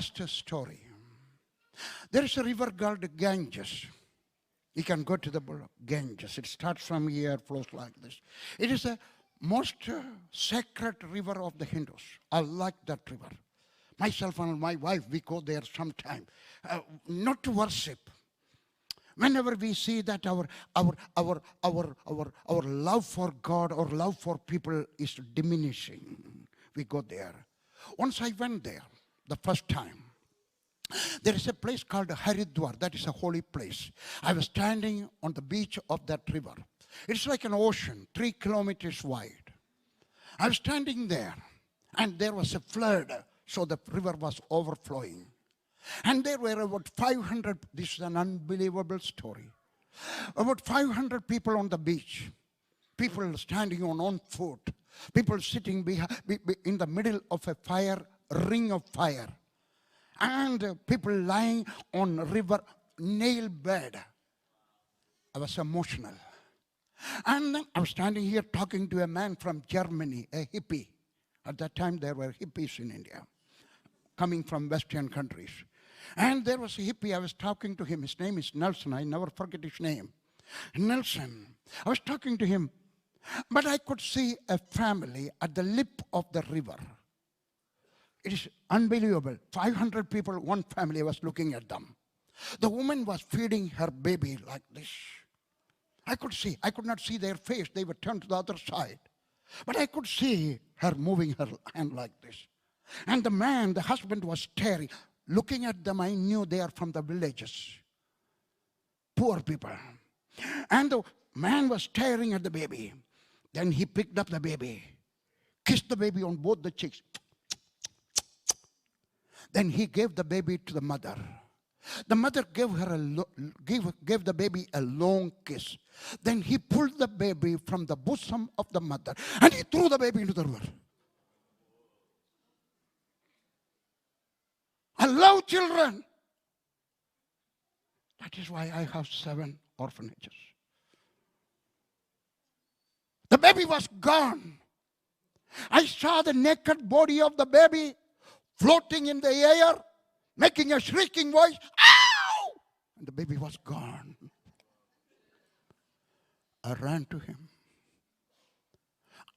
past story. There is a river called Ganges. You can go to the Ganges. It starts from here, flows like this. It is the most sacred river of the Hindus. I like that river. Myself and my wife, we go there sometime. Not to worship. Whenever we see that our love for God or love for people is diminishing, we go there. Once I went there, the first time, there is a place called Haridwar. That is a holy place. I was standing on the beach of that river. It's like an ocean, 3 kilometers wide. I was standing there, and there was a flood, so the river was overflowing. And there were about 500, this is an unbelievable story, about 500 people on the beach. People standing on foot. People sitting in the middle of a fire, ring of fire. And people lying on river nail bed. I was emotional. And then I was standing here talking to a man from Germany, a hippie. At that time there were hippies in India, coming from Western countries. And there was a hippie, I was talking to him. His name is Nelson, I never forget his name. Nelson, I was talking to him. But I could see a family at the lip of the river. It is unbelievable. 500 people, one family was looking at them. The woman was feeding her baby like this. I could not see their face. They were turned to the other side. But I could see her moving her hand like this. And the husband was staring. Looking at them, I knew they are from the villages. Poor people. And the man was staring at the baby. Then he picked up the baby, kissed the baby on both the cheeks. Then he gave the baby to the mother. The mother gave the baby a long kiss. Then he pulled the baby from the bosom of the mother and he threw the baby into the river. I love children. That is why I have 7 orphanages. The baby was gone. I saw the naked body of the baby floating in the air, making a shrieking voice. Ow! And the baby was gone. I ran to him.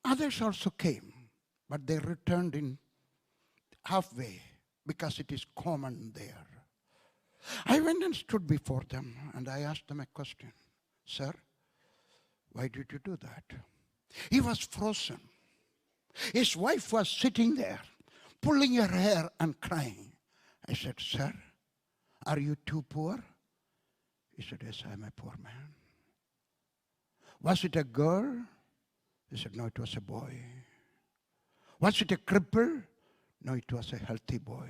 Others also came, but they returned in halfway because it is common there. I went and stood before them and I asked them a question. Sir, why did you do that? He was frozen. His wife was sitting there, pulling her hair and crying. I said, sir, are you too poor? He said, yes, I am a poor man. Was it a girl? He said, no, it was a boy. Was it a cripple? No, it was a healthy boy.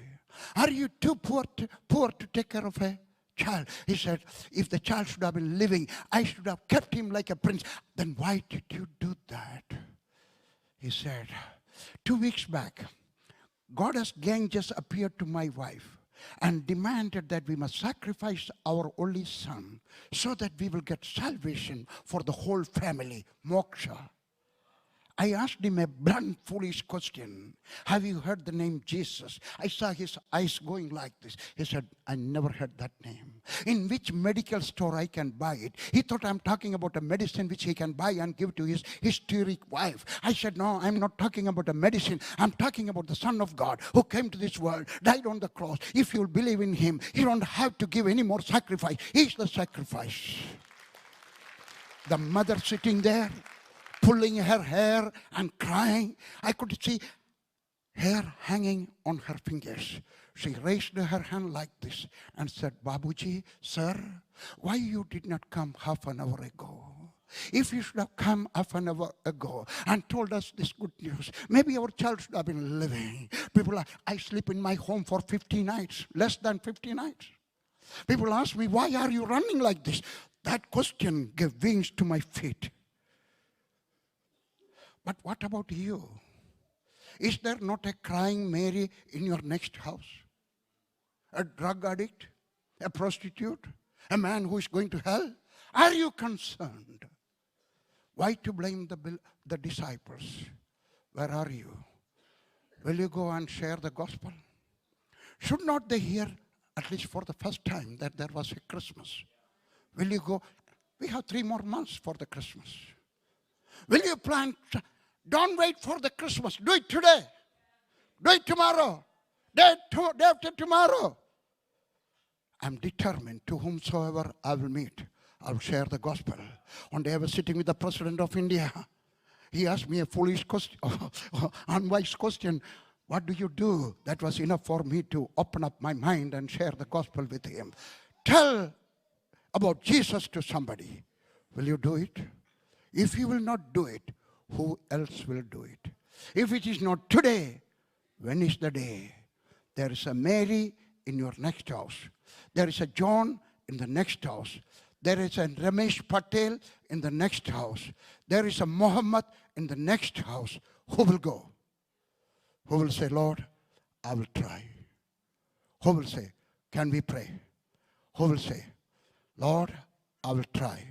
Are you too poor to take care of a child? He said, if the child should have been living, I should have kept him like a prince. Then why did you do that? He said, 2 weeks back, Goddess Ganges appeared to my wife and demanded that we must sacrifice our only son so that we will get salvation for the whole family, moksha. I asked him a blunt, foolish question. Have you heard the name Jesus? I saw his eyes going like this. He said, I never heard that name. In which medical store I can buy it? He thought I'm talking about a medicine which he can buy and give to his hysteric wife. I said, no, I'm not talking about a medicine. I'm talking about the Son of God who came to this world, died on the cross. If you'll believe in him, you don't have to give any more sacrifice. He's the sacrifice. The mother sitting there, pulling her hair and crying. I could see hair hanging on her fingers. She raised her hand like this and said, Babuji, sir, why you did not come half an hour ago? If you should have come half an hour ago and told us this good news, maybe our child should have been living. People are, I sleep in my home for 50 nights, less than 50 nights. People ask me, why are you running like this? That question gave wings to my feet. But what about you? Is there not a crying Mary in your next house? A drug addict? A prostitute? A man who is going to hell? Are you concerned? Why to blame the disciples? Where are you? Will you go and share the gospel? Should not they hear, at least for the first time, that there was a Christmas? Will you go? We have 3 more months for the Christmas. Will you plan? Don't wait for the Christmas. Do it today. Do it tomorrow. Day after tomorrow. I'm determined to whomsoever I will meet, I'll share the gospel. One day I was sitting with the President of India. He asked me a foolish question, unwise question. What do you do? That was enough for me to open up my mind and share the gospel with him. Tell about Jesus to somebody. Will you do it? If you will not do it, who else will do it? If it is not today, when is the day? There is a Mary in your next house. There is a John in the next house. There is a Ramesh Patel in the next house. There is a Muhammad in the next house. Who will go? Who will say, Lord, I will try? Who will say, can we pray? Who will say, Lord, I will try?